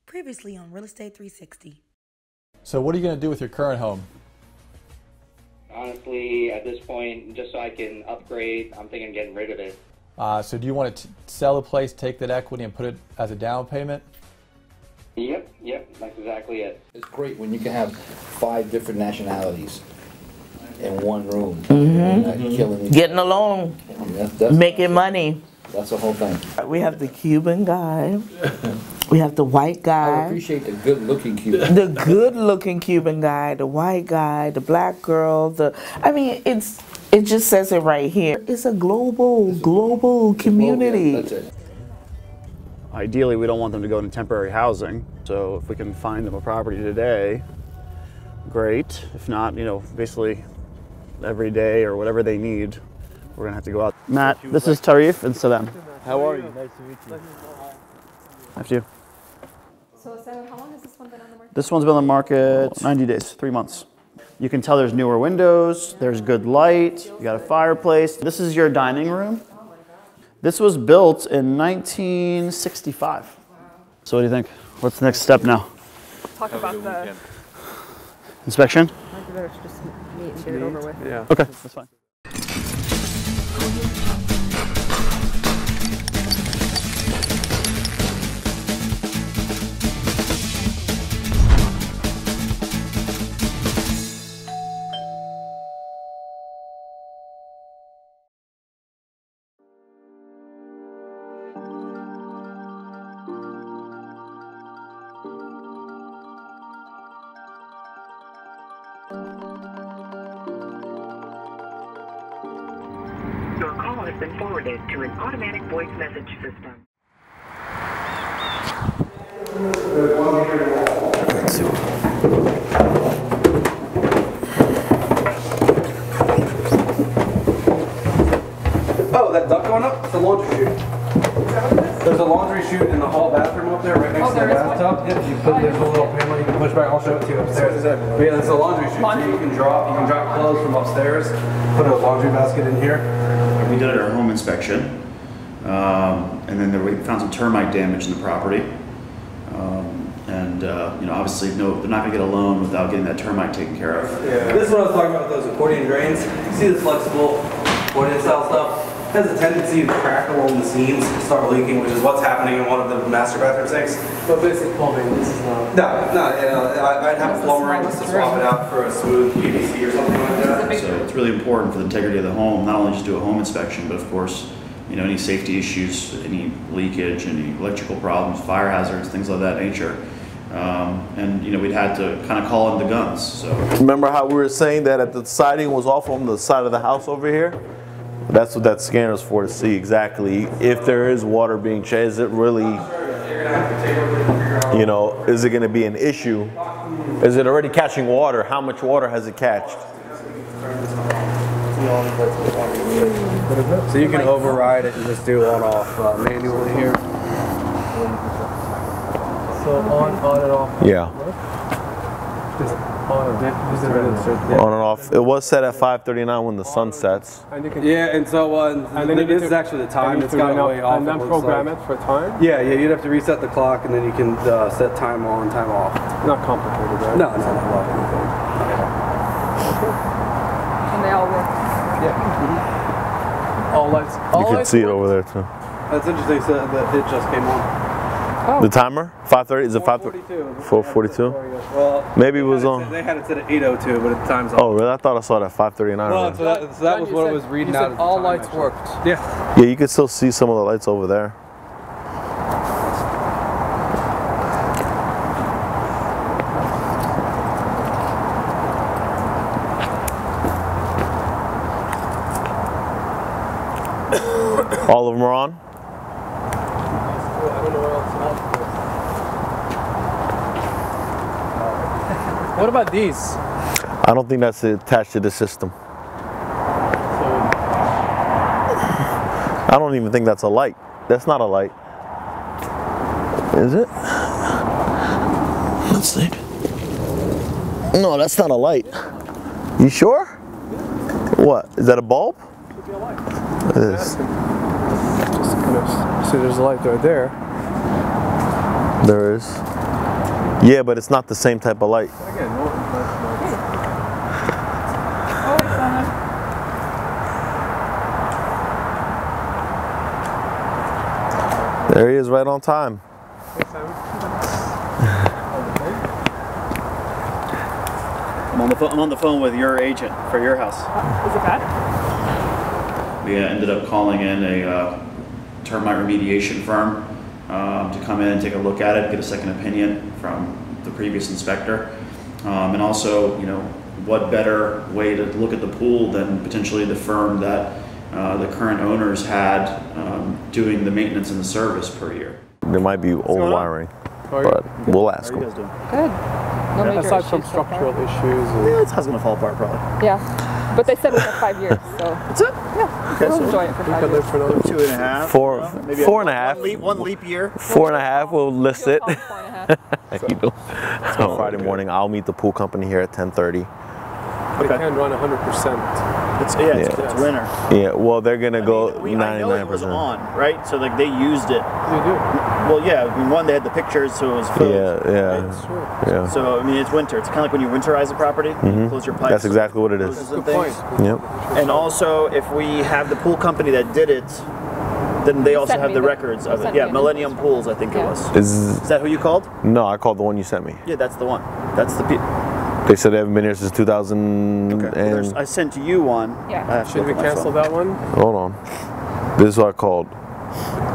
Previously on Real Estate 360. So what are you going to do with your current home? Honestly, at this point, just so I can upgrade, I'm thinking of getting rid of it. So do you want to sell the place, take that equity, and put it as a down payment? Yep, that's exactly it. It's great when you can have 5 different nationalities in one room. Not killing Getting along, that's, making money. That's the whole thing. We have the Cuban guy. We have the white I guy. appreciate the good-looking Cuban. The good-looking Cuban guy, the white guy, the black girl. It just says it right here. It's a global community. That's it. Ideally, we don't want them to go into temporary housing. So if we can find them a property today, great. If not, basically every day or whatever they need, we're gonna have to go out. Matt, this is Tarif and Salam. How are you? Nice to meet you. After you. So, Sam, how long has this one been on the market? This one's been on the market 90 days, 3 months. You can tell there's newer windows, there's good light, you got a fireplace. This is your dining room. This was built in 1965. So what do you think? What's the next step now? Talk about the Inspection? I better just meet and get it over with. Yeah. Okay, that's fine. Your call has been forwarded to an automatic voice message system. Oh, that duct going up? It's a laundry chute. There's a laundry chute in the hall bathroom up there, right next to the bathtub. Yep, there's a little panel you can push back. I'll show it to you upstairs. But yeah, there's a laundry chute. So you can drop clothes from upstairs. Put a laundry basket in here. We did our home inspection, and then we found some termite damage in the property. Obviously, no, they're not going to get a loan without getting that termite taken care of. Yeah. This is what I was talking about with those accordion drains. You see this flexible accordion style stuff? It has a tendency to crack along the seams and start leaking, which is what's happening in one of the master bathroom sinks. But basic plumbing, this is not... No, I'd have a plumber in just to swap it out for a smooth PVC or something like that. So it's really important for the integrity of the home, not only just do a home inspection, but of course, any safety issues, any leakage, any electrical problems, fire hazards, things of that nature. We'd had to kind of call in the guns. So remember how we were saying that the siding was off on the side of the house over here? That's what that scanner is for, to see exactly if there is water being changed. Is it really, is it going to be an issue? Is it already catching water? How much water has it catched? So you can override it and just do on-off manually here. So on and off. Yeah. Just on On and off. It was set at 5:39 when the sun sets. Yeah, and so this is actually the time. It's got way off. And then program it for time? Yeah, you'd have to reset the clock and then you can set time on, time off. Not complicated, right? No, not anything. And they all work. Yeah. All lights. You can see it over there too. That's interesting. So that it just came on. Oh. The timer? 5:30? Is it 5:30? 4:42? Well, maybe it was on. They had it set at 8:02, but the time's on. Oh, really? I thought I saw that 5:39. Well, so that was what it was reading out. All lights worked. Yeah. Yeah, you can still see some of the lights over there. All of them are on? What about these? I don't think that's attached to the system. I don't even think that's a light. That's not a light. Is it? Let's see. No, that's not a light. You sure? What? Is that a bulb? Could be a light. It is. See, there's a light right there. There is. Yeah, but it's not the same type of light. Again, Norton, There he is, right on time. I'm on the phone with your agent for your house. Is it bad? We ended up calling in a termite remediation firm to come in and take a look at it, get a second opinion from the previous inspector. And also, you know, what better way to look at the pool than potentially the firm that the current owners had doing the maintenance and the service per year. There might be old wiring, but we'll ask them. Good. No major aside issues from so structural far. issues. Yeah, it's gonna fall apart probably. Yeah, but they said we have 5 years, so. That's it? Yeah, Okay, we'll so enjoy it for We 5 could years. live for another 2.5. Four, four and a half. One leap year. 4.5, we'll list it. We'll call it 4.5. You know. Friday morning, I'll meet the pool company here at 10:30. They can run 100%. It's winter. Yeah, well, they're gonna go I know it was 99%. on, right? So like they used it. They do. Well, yeah. I mean, one, they had the pictures, so it was filled. Yeah. So I mean, it's winter. It's kind of like when you winterize a property. You close your pipes. That's exactly what it is. Hoses and Good point. things. Yep. And also, if we have the pool company that did it, then they also sent have me the the- records you of it. sent Yeah, me an Millennium invoice. Pools, I think it Yeah. was. Is Is that who you called? no, I called the one you sent me. Yeah, that's the one. That's the. They said they haven't been here since 2000. Okay. Well, And I sent you one. Yeah. I have to Should look we at my cancel phone. that one? hold on, this is what I called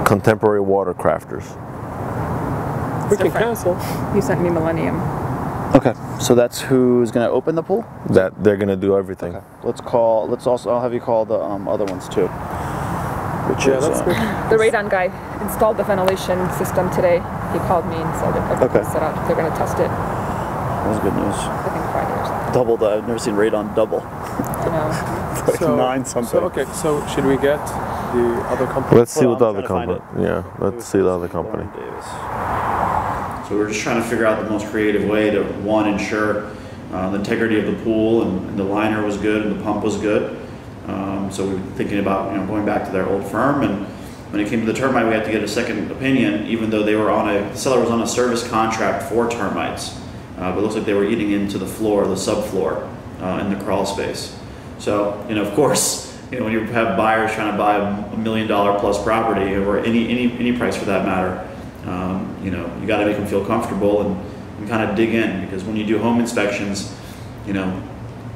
contemporary water crafters. We can cancel. You sent me Millennium. Okay, so that's who's gonna open the pool. That they're gonna do everything. Okay. Let's also. I'll have you call the other ones too. Which Yeah, is. that's good. The radon guy installed the ventilation system today. He called me and said everything's set up. They're going to test it, That was good news. I think Friday or something. Double the. I've never seen radon double. I know. Like 9 something. So okay, so should we get the other company? Let's see what the I'm other trying to company. Yeah, let's see the other company. So we're just trying to figure out the most creative way to, one, ensure the integrity of the pool and the liner was good and the pump was good. So we were thinking about going back to their old firm, and when it came to the termite, we had to get a second opinion, even though they were the seller was on a service contract for termites. But it looks like they were eating into the floor, the subfloor, in the crawl space. So, of course, when you have buyers trying to buy $1 million plus property, or any price for that matter, you got to make them feel comfortable and kind of dig in, because when you do home inspections,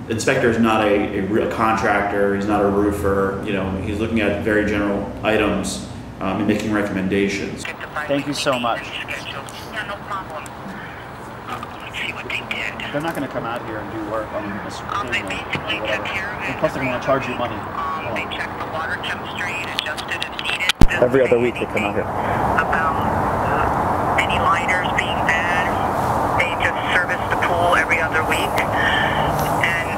inspector is not a contractor, he's not a roofer, he's looking at very general items and making recommendations. Thank you so much. Yeah, no problem. Let's see what they did. They're not going to come out here and do work on this. They basically took care of it. Plus, they're going to charge you money. They checked the water chemistry and adjusted if needed. Every other week they come out here. About any liners being bad. They just serviced the pool every other week and,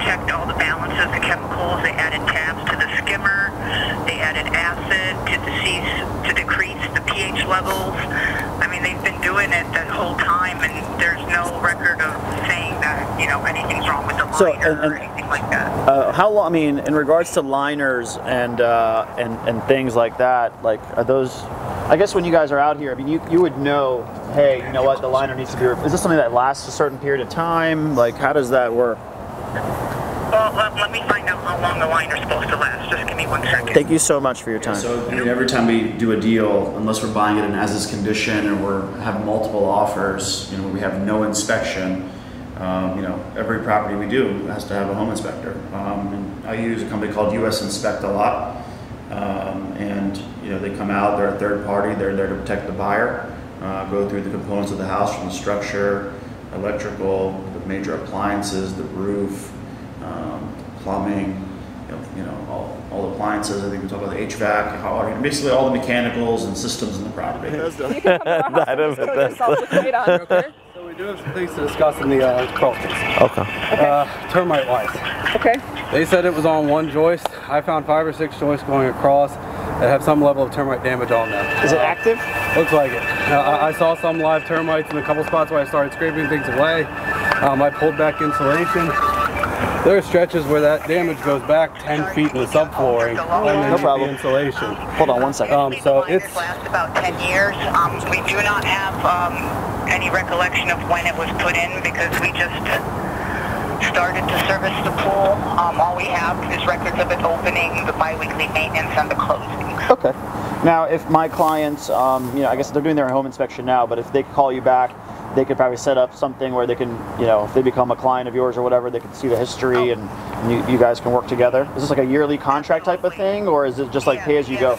checked all the balances, the chemicals. They added tabs to the skimmer. They added acid to decrease the pH levels. I mean, they've been doing it that whole time, and there's no record of saying that, anything's wrong with the liner or anything like that. How long? I mean, in regards to liners and things like that, like are those? I guess when you guys are out here, I mean, you would know. Hey, you know what? The liner needs to be. Is this something that lasts a certain period of time? Like, how does that work? Well, let me find out how long the liner's supposed to last. Just give me 1 second. Thank you so much for your time. So every time we do a deal, unless we're buying it in as-is condition or we have multiple offers, we have no inspection. Every property we do has to have a home inspector. And I use a company called US Inspect a lot, and they come out. They're a third party. They're there to protect the buyer. Go through the components of the house, from the structure, electrical, the major appliances, the roof, plumbing, all the appliances. I think we talk about the HVAC, hot water, basically all the mechanicals and systems in the property. You can come to our house and show yourself with radon, okay? So we do have some things to discuss in the crawl space. Okay. Termite wise. Okay. They said it was on one joist. I found 5 or 6 joists going across that have some level of termite damage on them. Is it active? Looks like it. I saw some live termites in a couple spots where I started scraping things away. I pulled back insulation. There are stretches where that damage goes back 10 feet in the subflooring underneath the insulation. Hold on 1 second. So it's last about 10 years. We do not have any recollection of when it was put in, because we just started to service the pool. All we have is records of it opening, the bi-weekly maintenance, and the closings. Okay. Now, if my clients, I guess they're doing their home inspection now, but if they call you back, they could probably set up something where they can, if they become a client of yours or whatever, they can see the history and you guys can work together. Is this like a yearly contract type of thing, or is it just like pay as you go?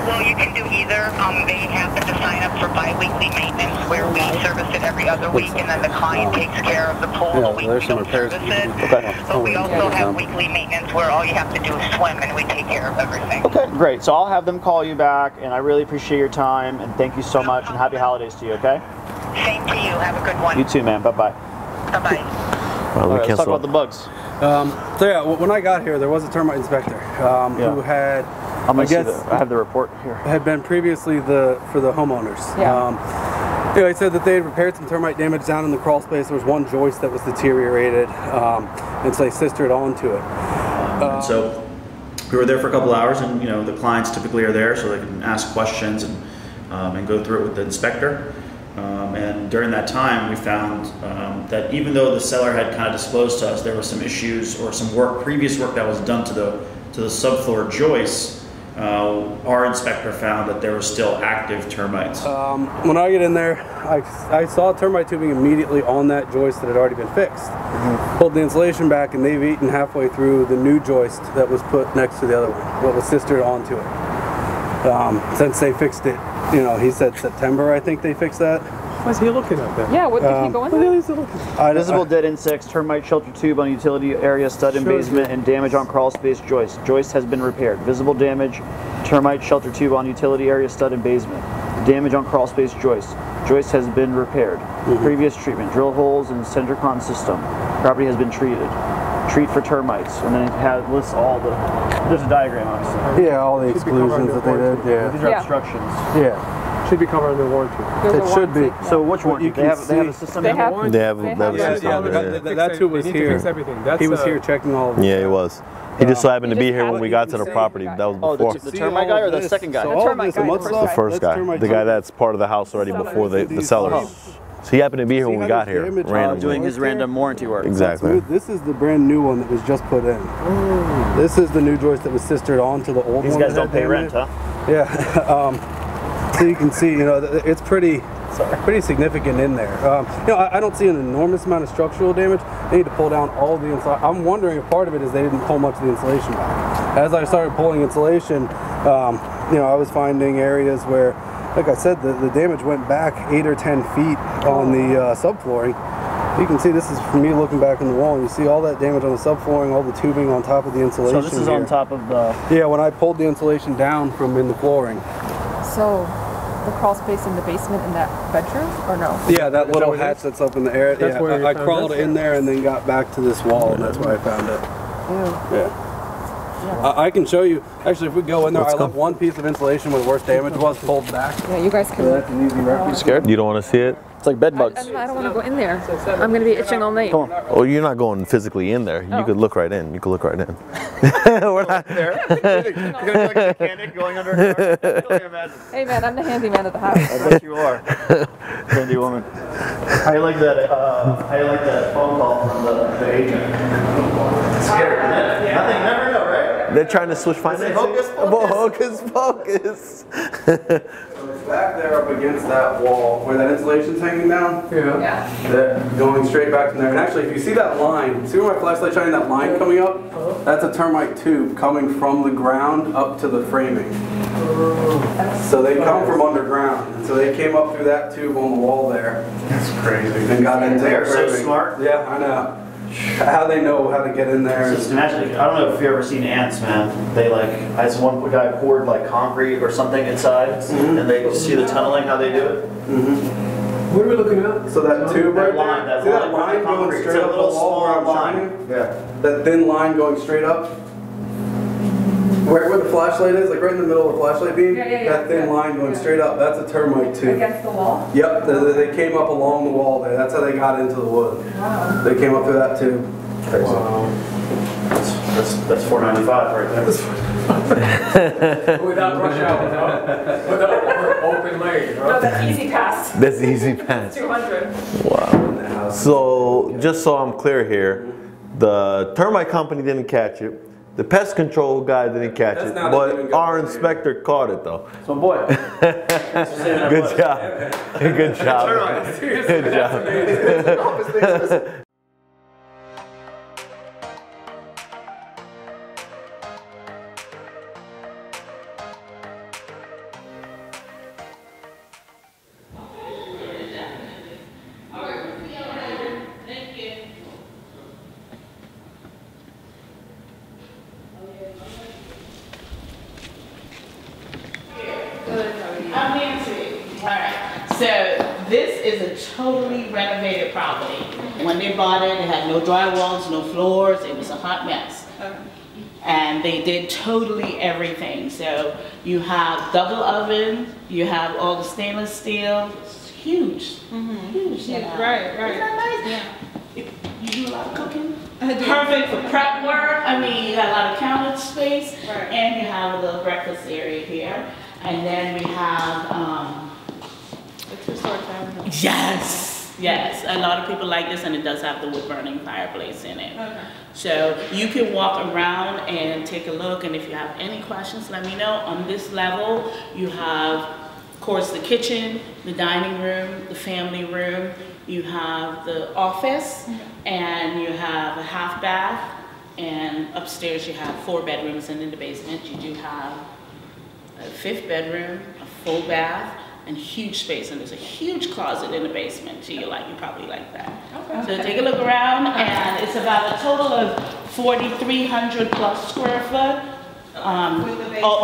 Well, you can do either. They happen to sign up for bi-weekly maintenance, where we service it every other week, and then the client takes care of the pool the week we don't service it. Okay. But we also have weekly maintenance where all you have to do is swim, and we take care of everything. Okay, great. So I'll have them call you back, and I really appreciate your time, and thank you so much, and happy holidays to you, okay? Same to you. Have a good one. You too, man. Bye-bye. Bye-bye. Well, All right, let's talk about the bugs. So yeah, when I got here, there was a termite inspector who had, I guess, I have the report here. Had been previously for the homeowners. Yeah. He said that they had repaired some termite damage down in the crawl space. There was one joist that was deteriorated, and so they sistered onto it. And so we were there for a couple hours, and the clients typically are there so they can ask questions and go through it with the inspector. And during that time, we found that even though the seller had kind of disclosed to us there was some issues or some previous work that was done to the subfloor joists, our inspector found that there were still active termites. When I get in there, I saw termite tubing immediately on that joist that had already been fixed. Pulled the insulation back, and they've eaten halfway through the new joist that was put next to the other one, what was sistered onto it. Since they fixed it, he said September, I think they fixed that. What's he looking at then? Yeah, what did he go in there? Visible dead insects, termite shelter tube on utility area, stud and basement, and damage on crawl space joist. Joist has been repaired. Visible damage, termite shelter tube on utility area, stud and basement. Damage on crawl space joist. Joist has been repaired. Previous treatment, drill holes in Centricon system. Property has been treated. Treat for termites, and then it lists all there's a diagram obviously. Yeah, all the exclusions that they did. Yeah. These are obstructions. Yeah. Should be covered under warranty. It should be. So which warranty? They have a system. They have That's who was here. He was here checking all of it. Yeah, he was. He just so happened to be here when we got to the property. That was before. The termite guy or the second guy? The termite guy. The first guy. The guy that's part of the house already before the sellers. So he happened to be here when we got here, randomly. Doing his random warranty work. Exactly. This is the brand new one that was just put in. This is the new joist that was sistered onto the old one. These guys don't pay rent, huh? Yeah. So you can see, it's pretty significant in there. I don't see an enormous amount of structural damage. They need to pull down all the insulation. I'm wondering if part of it is they didn't pull much of the insulation back. As I started pulling insulation, I was finding areas where, like I said, the damage went back 8 or 10 feet on the subflooring. You can see this is from me looking back in the wall, and you see all that damage on the subflooring, all the tubing on top of the insulation. So this is on top of the... Yeah, when I pulled the insulation down from in the flooring. So the crawl space in the basement in that bedroom, or no? Yeah, that little hatch that's up in the air. That's where I crawled in there and then got back to this wall, and that's where I found it. Yeah. I can show you. Actually, if we go in there, I left one piece of insulation where the worst damage was pulled back. Yeah, you guys can. That's an easy reference. You scared? You don't want to see it? It's like bed bugs. I don't want to go in there. I'm going to be itching all night. Come on. Oh, you're not going physically in there. You could look right in. You could look right in. We're not there. You're going to be like a mechanic going under a car. I can only imagine. Hey man, I'm the handyman at the house. I bet you are. Handy woman. How you like that? How you like that phone call from the agent? Scary, isn't it? Nothing. You never know, right? They're trying to switch finances. Hocus pocus. It's back there up against that wall where that insulation's hanging down. Yeah. That going straight back from there. And actually, if you see that line, see where my flashlight's shining that line coming up? That's a termite tube coming from the ground up to the framing. So they come from underground. And so they came up through that tube on the wall there. That's crazy. And got into They're the so framing. smart. Yeah, I know. How they know how to get in there. Just imagine, I don't know if you've ever seen ants, man. They I saw one guy poured concrete or something inside, and they see the tunneling, how they do it. What are we looking at? So that tube right line, there, that see line, that line going concrete. straight It's a up the little wall where I'm small line. shining? Yeah. That thin line going straight up? Where the flashlight is, like right in the middle of the flashlight beam? Yeah. That thin line going straight up, that's a termite tube. Against the wall? Yep, they came up along the wall there. That's how they got into the wood. Wow. They came up through that tube. Crazy. Wow. That's $4.95 right there. Without rush hour, no? Without Open lane, huh? No, that's easy pass. That's easy pass. 200. Wow. So, just so I'm clear here, the termite company didn't catch it. The pest control guy didn't catch it, but our inspector caught it though. So boy. Good job. Good job. Good job. I'm Nancy. All right. So this is a totally renovated property. When they bought it, it had no drywalls, no floors. It was a hot mess. And they did totally everything. So you have double oven. You have all the stainless steel. It's huge. Huge. You know. Right. Isn't that nice? Yeah. You do a lot of cooking? I do. Perfect for prep work. I mean, you got a lot of counter space. Right. And you have a little breakfast area here. And then we have, yes, a lot of people like this, and it does have the wood burning fireplace in it. Okay. So you can walk around and take a look, and if you have any questions, let me know. On this level, you have, of course, the kitchen, the dining room, the family room, you have the office, and you have a half bath, and upstairs you have 4 bedrooms, and in the basement you do have a 5th bedroom, a full bath, and huge space. And there's a huge closet in the basement. So you probably like that. Okay. So take a look around, and it's about a total of 4,300 plus square foot.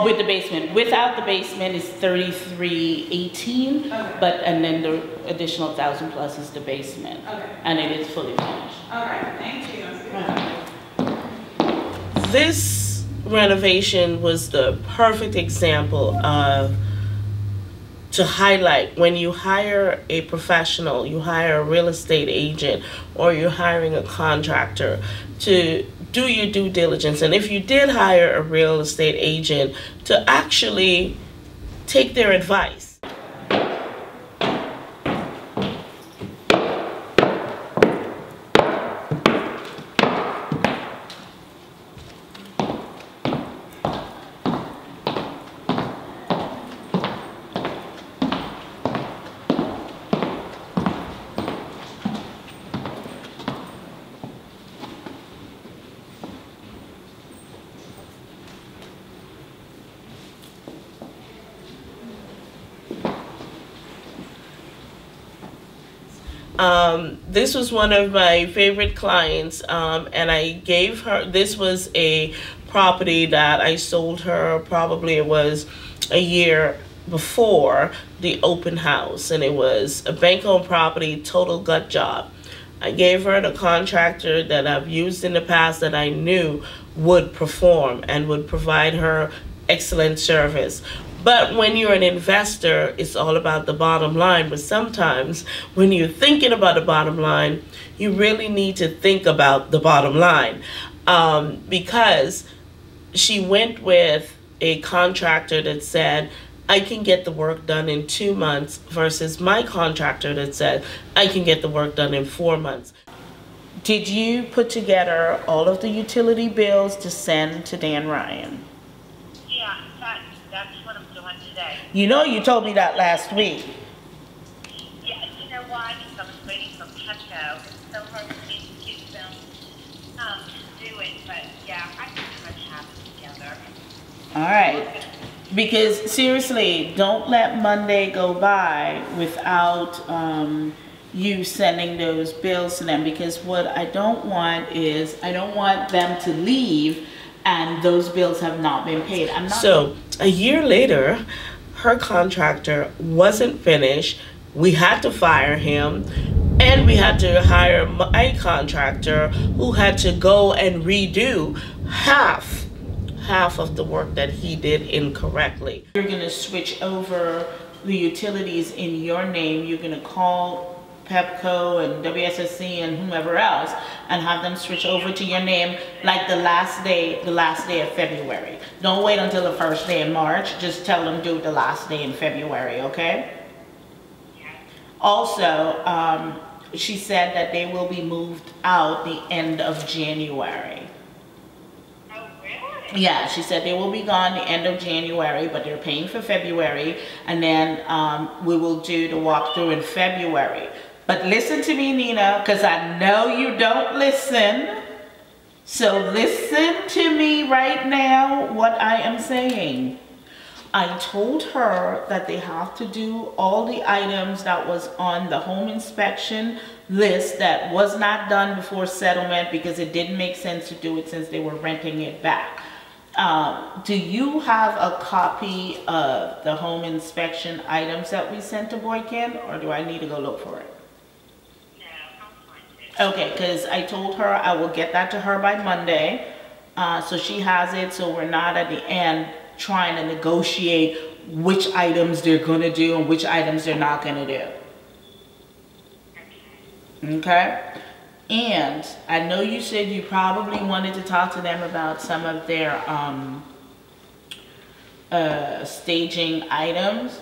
With the basement. Without the basement is 3,318. Okay. And then the additional 1,000 plus is the basement. Okay. And it is fully finished. All right. Thank you. This renovation was the perfect example of to highlight when you hire a professional, you hire a real estate agent, or you're hiring a contractor, to do your due diligence. And if you did hire a real estate agent, to actually take their advice. This was one of my favorite clients, and I gave her, this was a property that I sold her, probably it was a year before the open house, and it was a bank-owned property, total gut job. I gave her the contractor that I've used in the past that I knew would perform and would provide her excellent service. But when you're an investor, it's all about the bottom line. But sometimes when you're thinking about the bottom line, you really need to think about the bottom line. Because she went with a contractor that said, I can get the work done in 2 months, versus my contractor that said, I can get the work done in 4 months. Did you put together all of the utility bills to send to Dan Ryan? Yeah, that's what I'm doing today. You know you told me that last week. Yeah, you know why? Because I was waiting for Petco. It's so hard for me to get them to do it. But yeah, I can pretty much have it together. All right. Because seriously, don't let Monday go by without you sending those bills to them. Because what I don't want is, I don't want them to leave and those bills have not been paid. So a year later, her contractor wasn't finished. We had to fire him, and we had to hire my contractor, who had to go and redo half of the work that he did incorrectly. You're gonna switch over the utilities in your name. You're gonna call Pepco and WSSC and whomever else, and have them switch over to your name like the last day of February. Don't wait until the first day in March. Just tell them do it the last day in February, okay? Also, she said that they will be moved out the end of January. Yeah, she said they will be gone the end of January, but they're paying for February, and then we will do the walkthrough in February. But listen to me, Nina, because I know you don't listen. So listen to me right now, what I am saying. I told her that they have to do all the items that was on the home inspection list that was not done before settlement because it didn't make sense to do it since they were renting it back. Do you have a copy of the home inspection items that we sent to Boykin, or do I need to go look for it? Okay, because I told her I will get that to her by Monday, so she has it, so we're not at the end trying to negotiate which items they're going to do and which items they're not going to do. Okay? And I know you said you probably wanted to talk to them about some of their staging items.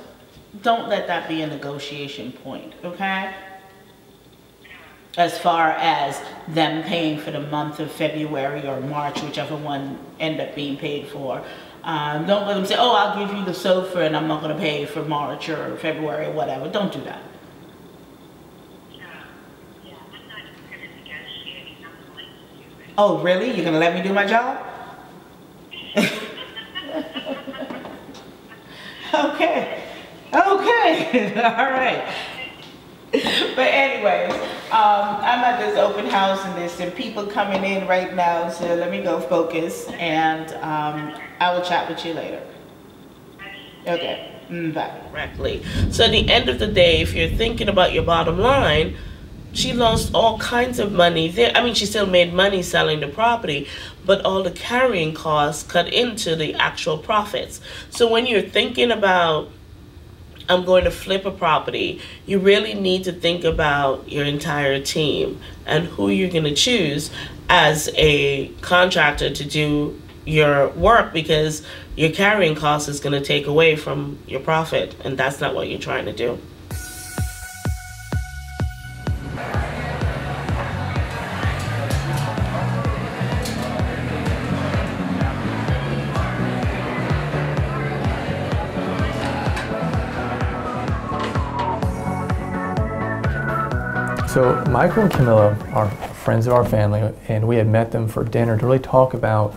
Don't let that be a negotiation point, okay? As far as them paying for the month of February or March, whichever one end up being paid for. Don't let them say, oh, I'll give you the sofa and I'm not going to pay for March or February or whatever. Don't do that. Oh, really? You're going to let me do my job? Okay. Okay. All right. But anyways, I'm at this open house and there's some people coming in right now, so let me go focus, and I will chat with you later. Okay, bye. Correctly. So at the end of the day, if you're thinking about your bottom line, she lost all kinds of money there. I mean, she still made money selling the property, but all the carrying costs cut into the actual profits. So when you're thinking about, I'm going to flip a property, you really need to think about your entire team and who you're going to choose as a contractor to do your work, because your carrying cost is going to take away from your profit, and that's not what you're trying to do. So Michael and Camilla are friends of our family, and we had met them for dinner to really talk about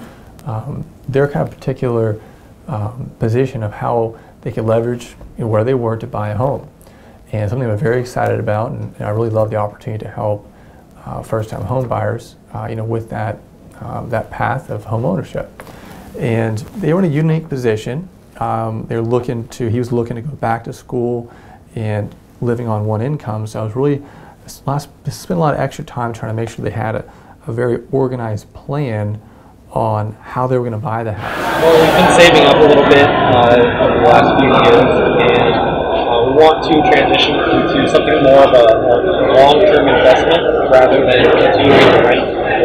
their kind of particular position of how they could leverage where they were to buy a home. And something we're very excited about, and I really love the opportunity to help first-time home buyers with that path of home ownership. And they were in a unique position. He was looking to go back to school and living on one income, so I was really spent a lot of extra time trying to make sure they had a very organized plan on how they were going to buy the house. Well, we've been saving up a little bit over the last few years, and we want to transition into something more of a long-term investment rather than continuing the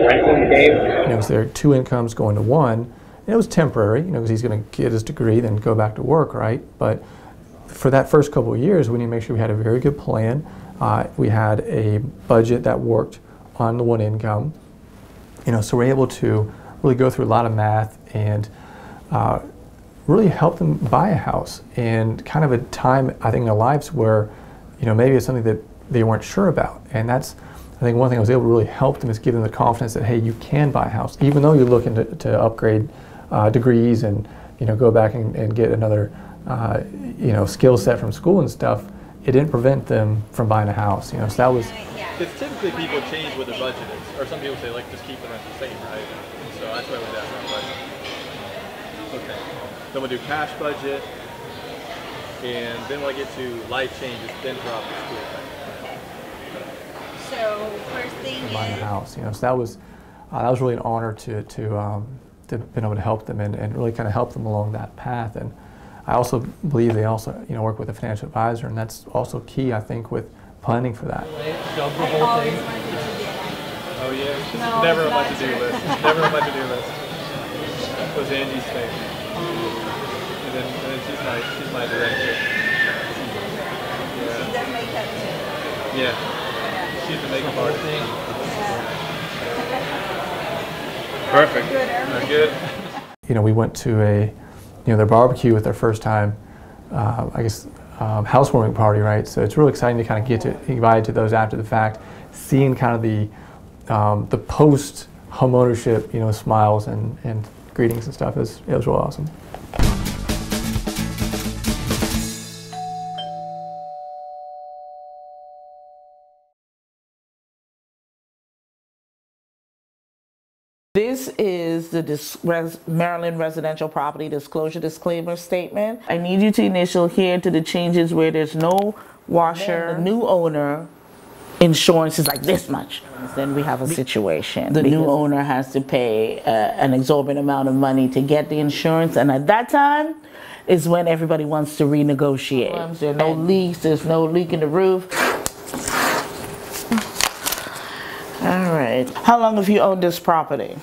renting game. So there are two incomes going to one, and it was temporary, because he's going to get his degree, then go back to work, right? But for that first couple of years, we need to make sure we had a very good plan. We had a budget that worked on the one income, so we're able to really go through a lot of math and really help them buy a house, and kind of a time, I think, in their lives where, maybe it's something that they weren't sure about. And that's, I think, one thing I was able to really help them is give them the confidence that, hey, you can buy a house, even though you're looking to upgrade degrees and, go back and get another, skill set from school and stuff. It didn't prevent them from buying a house, so that was. Because typically people change what their budget is, or some people say, like, just keep the rent the same, right? And so that's why we ask our budget. Okay. Then we'll do cash budget, and then we'll get to life changes, then drop the school thing. So first thing buying a house, so that was really an honor to been able to help them and really kind of help them along that path. And I also believe they also work with a financial advisor, and that's also key, I think, with planning for that. Dump the whole thing. Oh yeah, it's just never on my to-do list. Never on my to-do list. That was Angie's thing. And then she's my director. Yeah. She does makeup too. Yeah. She's the makeup artist. Perfect. Good. Good. You know, we went to their barbecue with their first time, housewarming party, right? So it's really exciting to kind of get to invited to those after the fact, seeing kind of the post homeownership, smiles and greetings and stuff. It was really awesome. This is the Maryland Residential Property Disclosure Disclaimer Statement. I need you to initial here to the changes where there's no washer. The new owner insurance is like this much. Then we have a situation. The new owner has to pay an exorbitant amount of money to get the insurance, and at that time is when everybody wants to renegotiate. There's no leaks, there's no leak in the roof. All right. How long have you owned this property?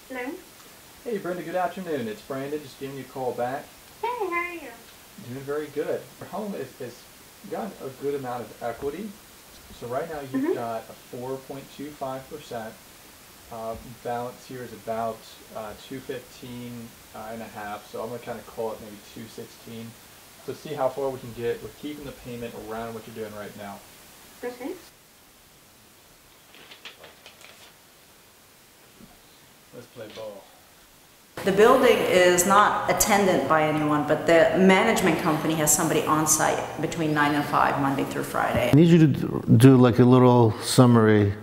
Hello? Hey Brenda, good afternoon. It's Brandon, just giving you a call back. Hey, how are you? Doing very good. Your home has got a good amount of equity. So right now you've got a 4.25%. Balance here is about 215 and a half. So I'm going to kind of call it maybe 216. So see how far we can get with keeping the payment around what you're doing right now. Okay. Let's play ball. The building is not attended by anyone, but the management company has somebody on site between 9 and 5, Monday through Friday. I need you to do like a little summary,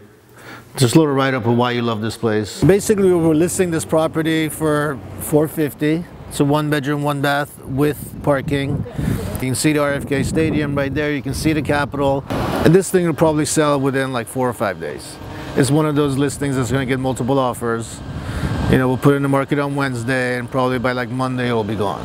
just a little write-up of why you love this place. Basically, we were listing this property for $450. It's a 1-bedroom, 1-bath with parking. You can see the RFK Stadium right there. You can see the Capitol. And this thing will probably sell within like 4 or 5 days. It's one of those listings that's going to get multiple offers. We'll put it in the market on Wednesday, and probably by like Monday it will be gone.